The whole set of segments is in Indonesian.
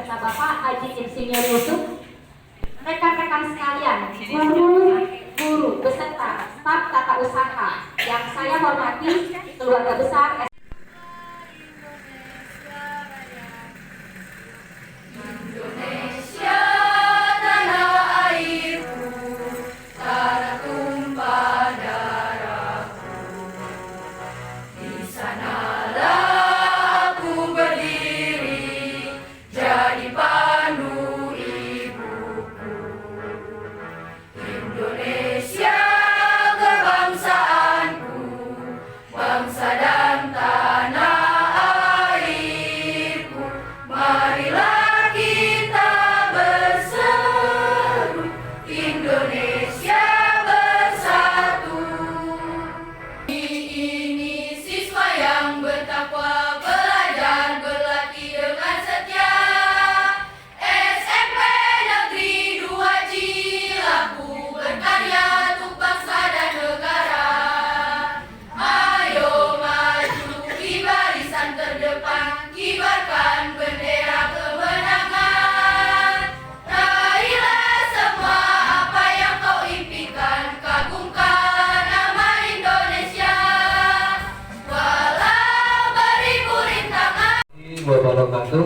beserta Bapak Haji Insinyur Yusuf, rekan-rekan sekalian, guru beserta staf tata usaha yang saya hormati, keluarga besar wabarakatuh.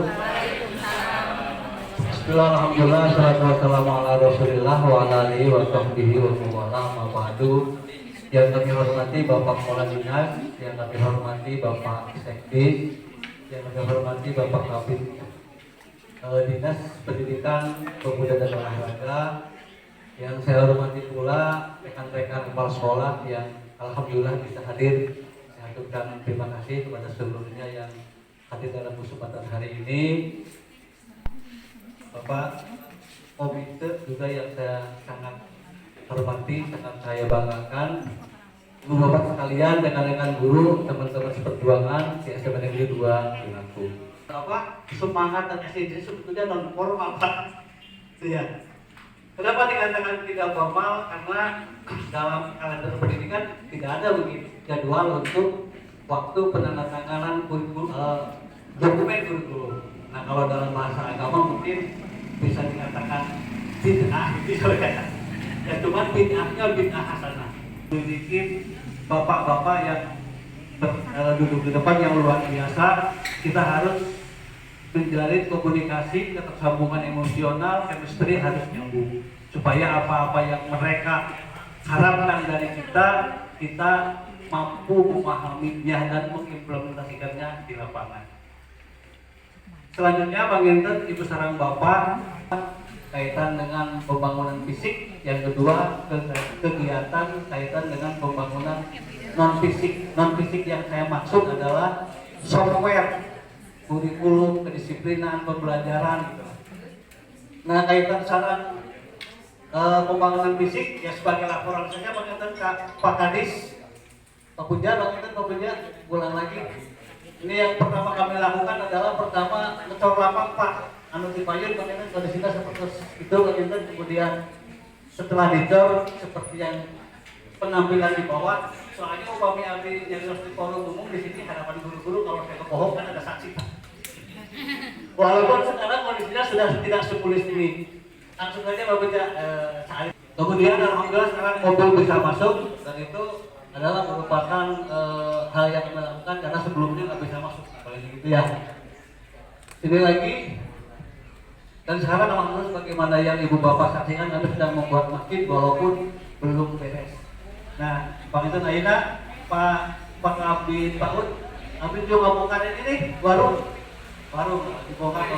Bismillahirrahmanirrahim. Assalatu wassalamu ala Rasulillah wa ala alihi wa sahbihi wa mawalah ma ba'du. Yang kami hormati Bapak Kepala Dinas, yang kami hormati Bapak Sekdi, yang kami hormati Bapak Kabid Dinas Pendidikan, Pemuda dan Olahraga, yang saya hormati pula rekan-rekan kepala sekolah yang alhamdulillah bisa hadir. Saya ucapkan terima kasih kepada seluruhnya yang hadir dalam kesempatan hari ini. Bapak Komite juga yang saya sangat hormati, sangat saya banggakan. Ibu bapak sekalian, rekan-rekan guru, teman-teman seperjuangan CSM Negeri 2 Binatu. Bapak semangat dan SDG sebetulnya non formal Pak. Ya. Kenapa dikatakan tidak formal? Karena dalam kalender pendidikan tidak ada begitu jadwal untuk waktu penandatanganan dokumen kurikulum. Nah, kalau dalam bahasa agama mungkin bisa dikatakan bid'ah gitu ya. Ya cuma bid'ahnya bid'ah hasanah. Memiliki bapak-bapak yang duduk di depan yang luar biasa, kita harus menjalin komunikasi, ketersambungan emosional, chemistry harus nyambung supaya apa-apa yang mereka harapkan dari kita mampu memahaminya dan mengimplementasikannya di lapangan. Selanjutnya Bang Ginten, Ibu Sarang Bapak, kaitan dengan pembangunan fisik. Yang kedua, kegiatan kaitan dengan pembangunan non fisik. Non fisik yang saya maksud adalah software, kurikulum, kedisiplinan, pembelajaran. Nah, kaitan saran pembangunan fisik, ya sebagai laporan saja Bang Ginten, Pak Kadis, Pak Puja, Bang Ginten, Pak Puja, ulang lagi. Ini yang pertama kami lakukan adalah pertama ngecor lapang Pak, anu dipayun bagaimana kondisinya seperti itu bagaimana, kemudian setelah dicor seperti yang penampilan di bawah. Soalnya upami abdi yang harus di forum umum di sini hadapan guru-guru, kalau saya kebohong kan ada saksi Pak. Walaupun sekarang kondisinya sudah tidak sepulih ini, langsung saja Bapak saat. Kemudian alhamdulillah sekarang mobil bisa masuk dan itu adalah merupakan hal yang kami lakukan karena sebelumnya nggak bisa masuk, paling gitu ya. Ini lagi, dan sekarang alhamdulillah bagaimana yang ibu bapak saksikan, kami sedang membuat masjid walaupun belum beres. Nah, Pak itu Aina, Pak Abdi Paud, Abdi juga ngomongkan ini warung dibongkar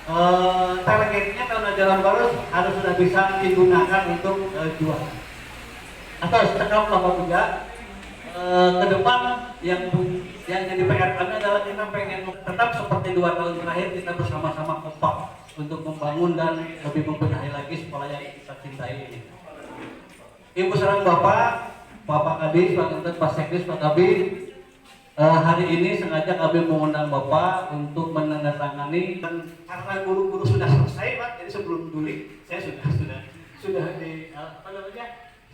kalau targetnya karena jalan baru harus sudah bisa digunakan untuk jual. Atau sekarang lama juga ke depan yang jadi PR kami adalah kita pengen tetap seperti 2 tahun terakhir kita bersama-sama kompak untuk membangun dan lebih membenahi lagi sekolah yang kita cintai ini. Ibu Sarang Bapak Kadis, Pak Ginten, Pak Sekdis, Pak Kabid, hari ini sengaja kami mengundang Bapak untuk menandatangani, dan karena guru-guru sudah selesai Pak, jadi sebelum duli saya sudah di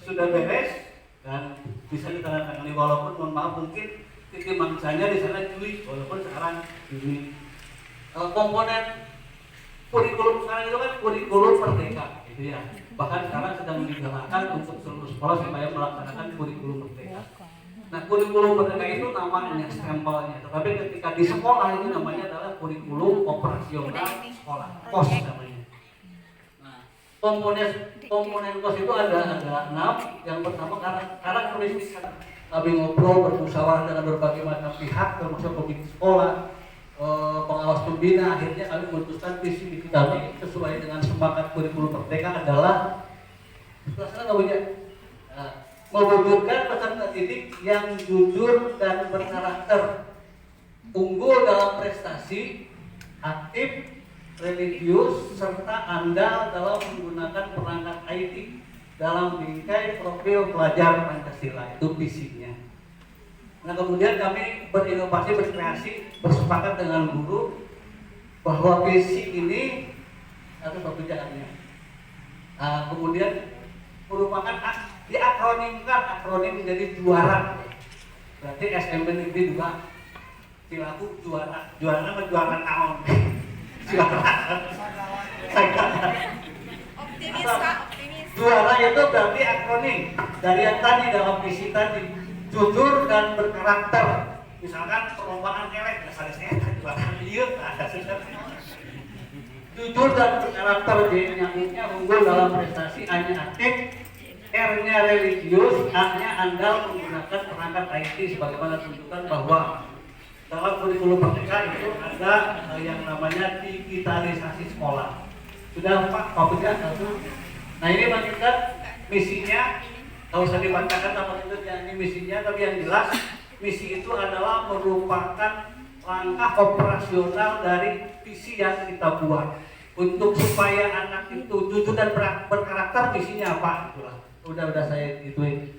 sudah beres dan bisa ditandatangani, walaupun mohon maaf mungkin titik mangsanya di sana Juli, walaupun sekarang Juni. komponen kurikulum sekarang itu kan kurikulum merdeka gitu ya. Bahkan sekarang sedang digalakkan untuk seluruh sekolah supaya melaksanakan kurikulum merdeka. Nah, kurikulum merdeka itu namanya stempelnya, tetapi ketika di sekolah itu namanya adalah kurikulum operasional sekolah, KOS namanya. Nah, komponen KOS itu ada 6. Yang pertama karakteristik, kami ngobrol bermusyawarah dengan berbagai macam pihak termasuk komite sekolah, pengawas pembina. Akhirnya kami memutuskan visi misi kami sesuai dengan semangat kurikulum merdeka adalah mewujudkan peserta didik yang jujur dan berkarakter, unggul dalam prestasi, aktif, religius, serta andal dalam menggunakan perangkat IT dalam bingkai profil pelajar Pancasila. Itu visinya. Nah, kemudian kami berinovasi, berkreasi, bersepakat dengan guru bahwa visi ini atau pekerjaannya. Kemudian merupakan akronim menjadi juara. Berarti SMP Negeri 2 Cilaku juara. Juara apa? Juara tahun. Juara. Optimis Pak, optimis. Juara itu berarti akronim dari yang tadi dalam visi tadi, jujur dan berkarakter. Misalkan perlombaan kelek, misalnya saya juara iya, ada jujur dan berkarakter, D-nya unggul dalam prestasi, A-nya aktif, R-nya religius, A-nya andal menggunakan perangkat IT sebagaimana tuntutan bahwa dalam kurikulum merdeka itu ada yang namanya digitalisasi sekolah. Sudah Pak, topiknya satu. Nah, ini menunjukkan misinya, nggak usah dibacakan apa itu ini misinya, tapi yang jelas misi itu adalah merupakan langkah operasional dari visi yang kita buat untuk supaya anak itu jujur dan berkarakter. Visinya apa? Itulah. Udah saya gituin.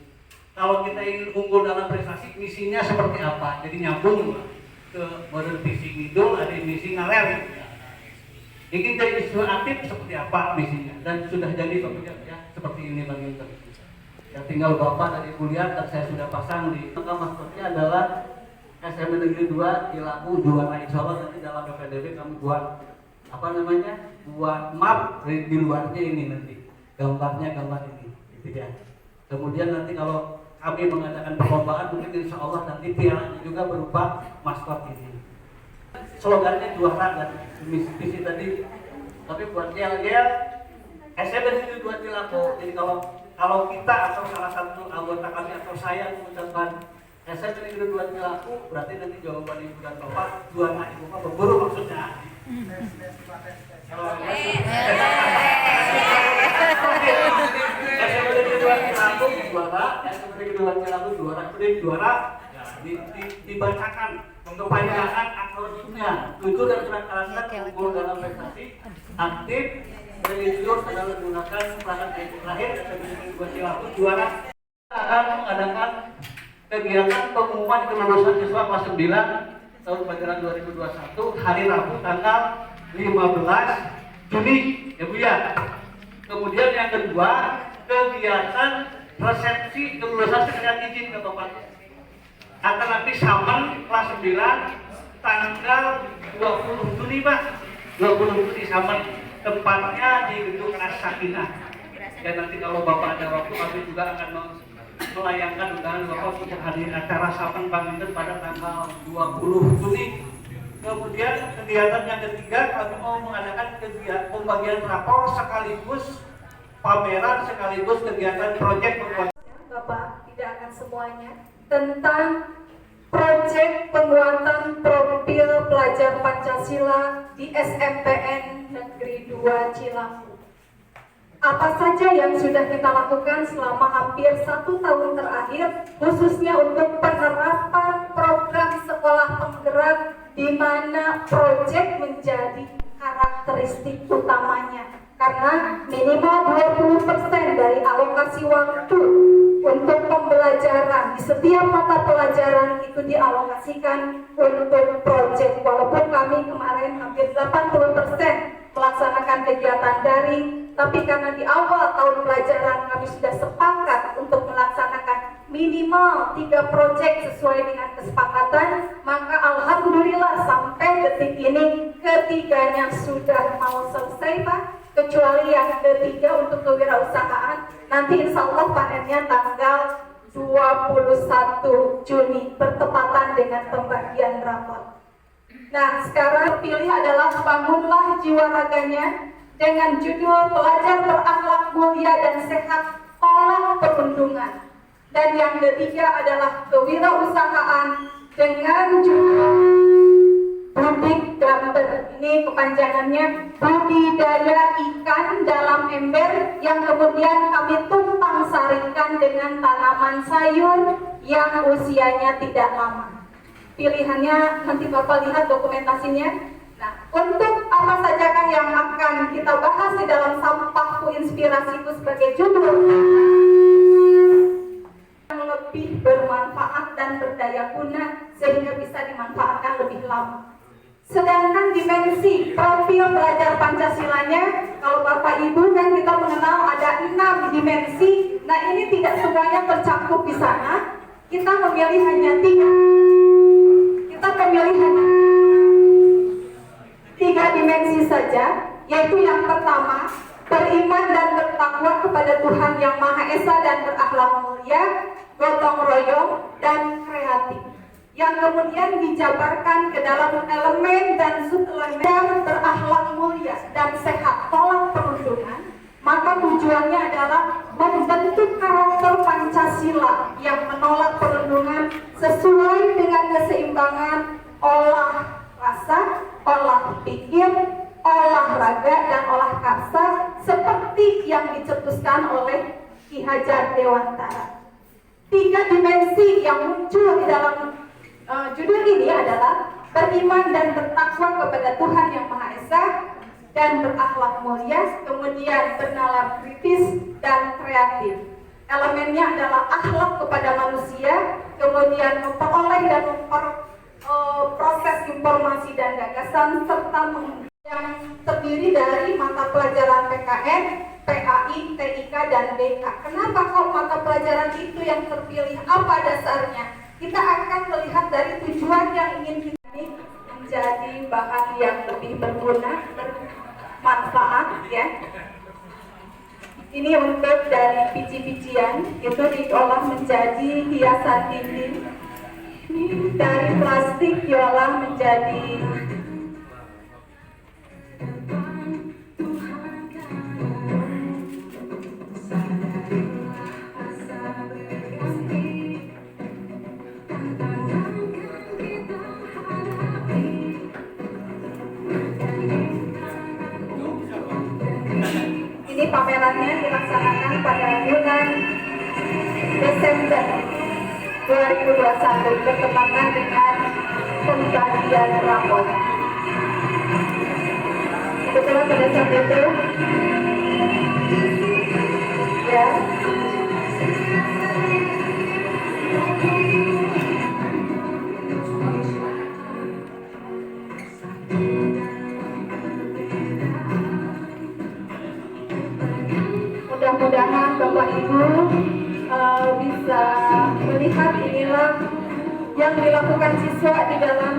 Kalau kita ingin unggul dalam prestasi, misinya seperti apa? Jadi nyambung ke model visi ngidul, ada misi ngaler. Ingin jadi siswa aktif seperti apa misinya? Dan sudah jadi pekerjaan ya seperti ini Bang Inter. Ya tinggal Bapak dari kuliah dan saya sudah pasang di maksudnya adalah SMP Negeri 2 Cilaku juara. Insya Allah nanti dalam PPDB kami buat buat map di luarnya ini nanti gambar ini. Ya. Kemudian nanti kalau kami mengadakan perlombaan mungkin insya Allah nanti pialanya juga berupa maskot ini. Slogannya juara dan misi tadi. Tapi buat yel-yel SMP Negeri 2 Cilaku. Jadi kalau kita atau salah satu anggota kami atau saya mengucapkan SMP Negeri 2 Cilaku, berarti nanti jawaban ibu dan bapak juara ibu bapak berburu maksudnya. Juara, dibacakan kepanjangan akronimnya, jujur dan berkarakter, unggul dalam prestasi, aktif, religius adalah menggunakan perangkat terakhir. SMP Cilaku juara akan mengadakan kegiatan pengumuman kelulusan siswa kelas 9 tahun pelajaran 2021 hari Rabu tanggal 15 Juni ya Bu ya. Kemudian yang kedua, kegiatan resepsi kelulusan sekalian izin ke Bapak akan nanti samen kelas 9 tanggal 20 Juni Pak. 20 Juni samen, tempatnya di gedung Sakinah. Dan nanti kalau Bapak ada waktu kami juga akan melayangkan undangan Bapak untuk menghadiri acara samen Bang Inter pada tanggal 20 Juni. Kemudian kegiatan yang ketiga, kami mau mengadakan kegiatan pembagian rapor sekaligus pameran sekaligus kegiatan proyek penguatan. Bapak tidak akan semuanya tentang proyek penguatan profil pelajar Pancasila di SMPN Negeri 2 Cilaku. Apa saja yang sudah kita lakukan selama hampir 1 tahun terakhir, khususnya untuk penerapan program sekolah penggerak di mana proyek menjadi karakteristik utamanya. Karena minimal 20% dari alokasi waktu untuk pembelajaran di setiap mata pelajaran itu dialokasikan untuk proyek. Walaupun kami kemarin hampir 80% melaksanakan kegiatan daring, tapi karena di awal tahun pelajaran kami sudah sepakat untuk melaksanakan minimal 3 proyek sesuai dengan kesepakatan, maka alhamdulillah sampai detik ini ketiganya sudah mau selesai Pak, kecuali yang ketiga untuk kewirausahaan. Nanti insya Allah panennya tanggal 21 Juni bertepatan dengan pembagian rapot. Nah, sekarang pilih adalah bangunlah jiwa raganya dengan judul Pelajar Berakhlak Mulia dan Sehat Tolak Perundungan. Dan yang ketiga adalah kewirausahaan dengan judul Budik Gamber. Ini kepanjangannya budidaya ikan dalam ember yang kemudian kami tumpang sarikan dengan tanaman sayur yang usianya tidak lama. Pilihannya nanti Bapak lihat dokumentasinya. Nah, untuk apa sajakah yang akan kita bahas di dalam Sampahku Inspirasiku sebagai judul yang lebih bermanfaat dan berdaya guna sehingga bisa dimanfaatkan lebih lama. Sedangkan dimensi profil belajar Pancasilanya, kalau Bapak Ibu kan kita mengenal ada 6 dimensi. Nah, ini tidak semuanya tercakup di sana. Kita memilih hanya 3. Kita memilih hanya 3 dimensi saja, yaitu yang pertama, beriman dan bertakwa kepada Tuhan Yang Maha Esa dan berakhlak mulia, gotong royong, dan kreatif. Yang kemudian dijabarkan ke dalam elemen dan subelemen berakhlak mulia dan sehat tolak perundungan, maka tujuannya adalah membentuk karakter Pancasila yang menolak perundungan sesuai dengan keseimbangan olah rasa, olah pikir, olahraga, dan olah karsa seperti yang dicetuskan oleh Ki Hajar Dewantara. 3 dimensi yang muncul di dalam judul ini adalah beriman dan bertakwa kepada Tuhan Yang Maha Esa dan berakhlak mulia, kemudian bernalar kritis dan kreatif. Elemennya adalah akhlak kepada manusia, kemudian memperoleh dan proses informasi dan gagasan, serta yang terdiri dari mata pelajaran PKN, PAI, TIK, dan BK. Kenapa kok mata pelajaran itu yang terpilih? Apa dasarnya? Kita akan melihat dari tujuan yang ingin kita menjadi bahan yang lebih berguna, bermanfaat, ya. Ini untuk dari biji-bijian itu diolah menjadi hiasan dinding. Dari plastik diolah menjadi ini pamerannya dilaksanakan pada bulan Desember 2021 bertepatan dengan pembagian rapot. Kebetulan pada saat itu ya mudah-mudahan Bapak Ibu bisa melihat inilah yang dilakukan siswa di dalam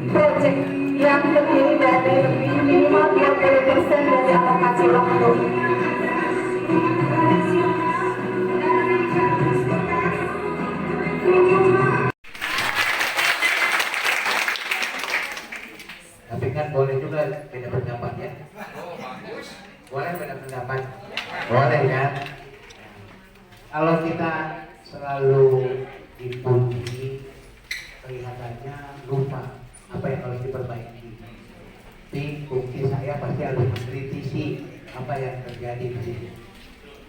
proyek yang terdiri dari minimal 30% dari alokasi waktu. Tapi kan boleh juga beda pendapat ya. Boleh beda pendapat. Boleh kan? Kalau kita selalu dipuji, kelihatannya lupa apa yang harus diperbaiki. Tapi bukti saya pasti harus mengkritisi apa yang terjadi di sini.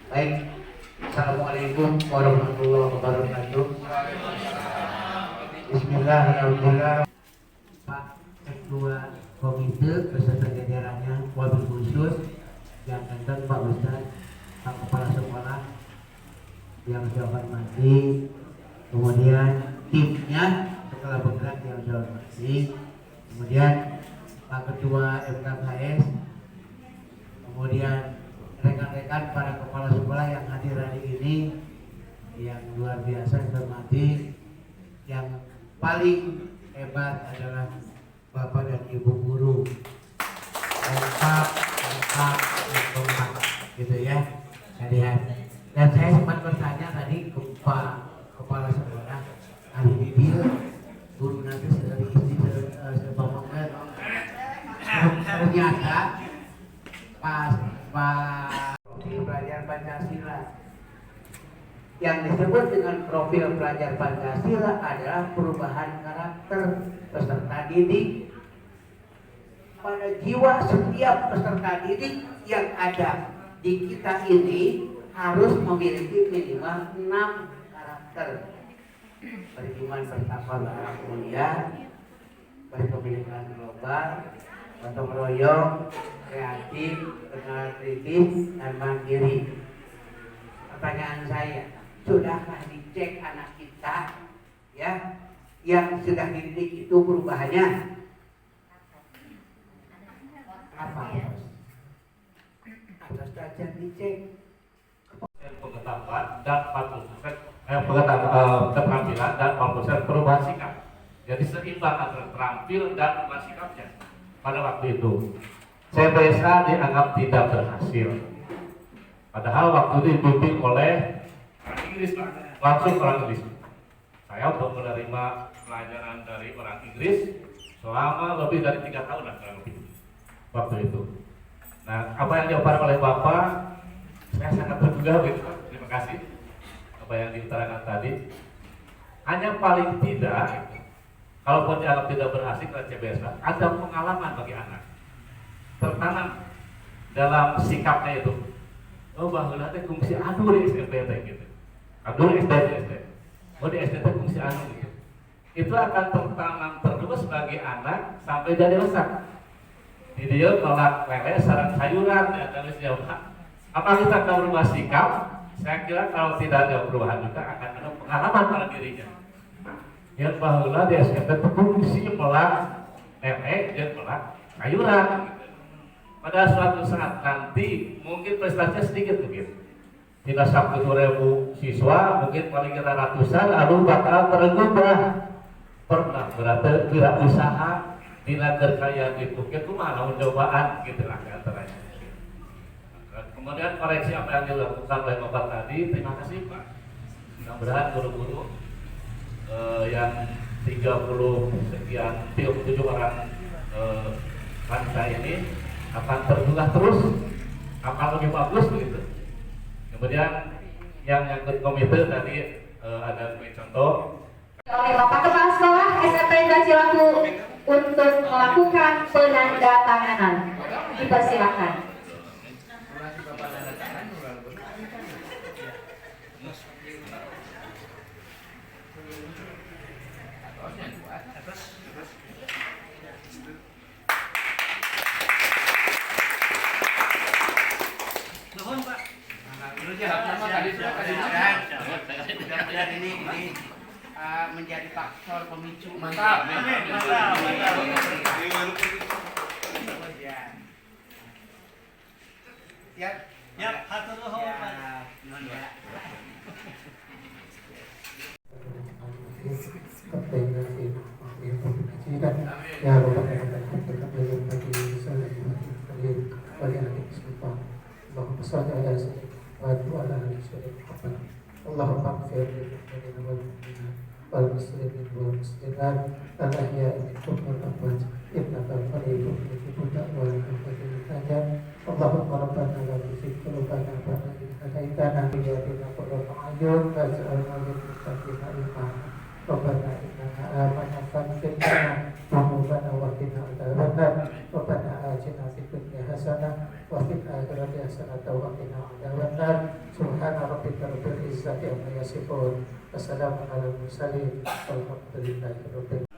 Baik, Assalamualaikum warahmatullahi wabarakatuh. Bismillahirrahmanirrahim. Pak Ketua Komite beserta jajarannya, wabil khusus yang tentang Pak Ustadz, Pak Kepala Sekolah yang saya hormati, kemudian timnya setelah bergerak yang saya hormati, kemudian Pak Ketua FKKS, kemudian rekan-rekan para kepala sekolah yang hadir hari ini yang luar biasa saya hormati. Yang paling hebat adalah Bapak dan Ibu guru Kalian. Dan saya sempat bertanya tadi ke Pak Kepala Sekolah, hari dia guru nanti dari istri sebabkan ternyata pas profil pelajar Pancasila. Yang disebut dengan profil pelajar Pancasila adalah perubahan karakter peserta didik pada jiwa setiap peserta didik yang ada di kita ini harus memiliki minimal 6 karakter: beriman, bertakwa, bermulia, berpemikiran global, gotong royong, kreatif, kenal kritis, dan mandiri. Pertanyaan saya, sudahkah dicek anak kita ya yang sudah dididik itu perubahannya apa? Atas dasar dicek pengetahuan dan 40% keterampilan dan 40% perubahan sikap. Jadi seimbang antara terampil dan perubahan sikapnya. Pada waktu itu CBSA dianggap tidak berhasil. Padahal waktu itu dibimbing oleh orang Inggris, langsung orang Inggris. Saya untuk menerima pelajaran dari orang Inggris selama lebih dari 3 tahun lah kurang lebih waktu itu. Nah, apa yang diaparkan oleh Bapak, saya sangat tergugah gitu Pak. Terima kasih apa yang diutarakan tadi. Hanya paling tidak, kalaupun dianggap tidak berhasil oleh CBSA, ada pengalaman bagi anak, tertanam dalam sikapnya itu. Oh bahwa nanti fungsi anu di SMP gitu, anu di SD, oh di SD fungsi anu gitu. Itu akan tertanam terus bagi anak sampai jadi dewasa. Di dia nolak lele, sarang sayuran, dan terus jawab. Apa kita akan berubah sikap? Saya kira kalau tidak ada perubahan juga akan ada pengalaman pada dirinya. Yang bahwa di SMP fungsi melak lele dan melak sayuran. Pada suatu saat nanti mungkin prestasinya sedikit mungkin, tidak sampai 2.000 siswa, mungkin paling kira ratusan, lalu bakal tergubah. Pernah berarti wirausaha di negara kaya di Bukit itu malah cobaan gitu lah antaranya. Kemudian koreksi apa yang dilakukan oleh Bapak tadi, terima kasih Pak. Mudah-mudahan guru-guru yang 30 sekian 7 orang bangsa ini akan terbuka terus, akan lebih bagus begitu. Kemudian yang nyangkut komite tadi ada contoh oleh Bapak Kepala Sekolah SMP Cilaku untuk melakukan penandatanganan. Dipersilakan. Ini menjadi faktor pemicu. Mantap. Ya, hatur nuhun Pak. Ya Rabbal alamin, Allahumma shalli ala sayyidina wa ala ali sayyidina. Allahumma ighfir lil mu'minina wal muslimin wal muslimat al-ahya'i minhum wal amwat innaka qaribun mujibud da'wat Allahumma rabbana la tuzigh qulubana ba'da idh hadaytana wa hab lana qurrata a'yun waj'alna lil muttaqina imama. Rabbana innana amanna faghfir lana dhunubana wa qina adzabannar. Rabbana atina fid dunya hasanah wa fil akhirati hasanah wa qina adzabannar. Subhana rabbika rabbil izzati amma yasifun. Wassalamu alal mursalin. Walhamdulillahi rabbil alamin.